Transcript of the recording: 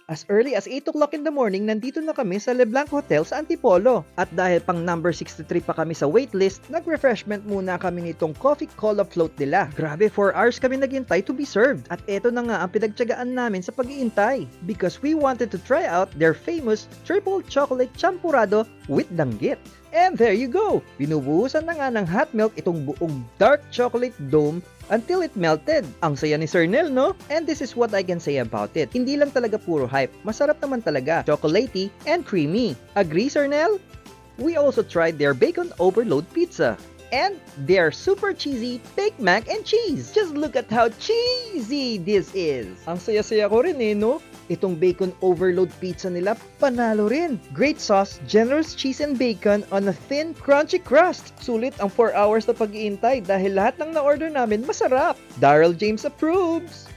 As early as 8 o'clock in the morning, nandito na kami sa LeBlanc Hotel sa Antipolo. At dahil pang number 63 pa kami sa waitlist, nag-refreshment muna kami nitong coffee cola float nila. Grabe, 4 hours kami naghintay to be served. At eto na nga ang pinagtiyagaan namin sa pag-iintay. Because we wanted to try out their famous triple chocolate champurrado with danggit. And there you go! Binubuhusan na nga ng hot milk itong buong dark chocolate dome until it melted. Ang saya ni Sir Nel, no? And this is what I can say about it. Hindi lang talaga puro hype. Masarap naman talaga. Chocolatey and creamy. Agree, Sir Nel? We also tried their bacon overload pizza. And their super cheesy baked mac and cheese. Just look at how cheesy this is. Ang saya-saya ko rin eh, no? Itong bacon overload pizza nila, panalo rin. Great sauce, generous cheese and bacon on a thin, crunchy crust. Sulit ang 4 hours na pag-iintay dahil lahat ng na-order namin masarap. Daryl James approves!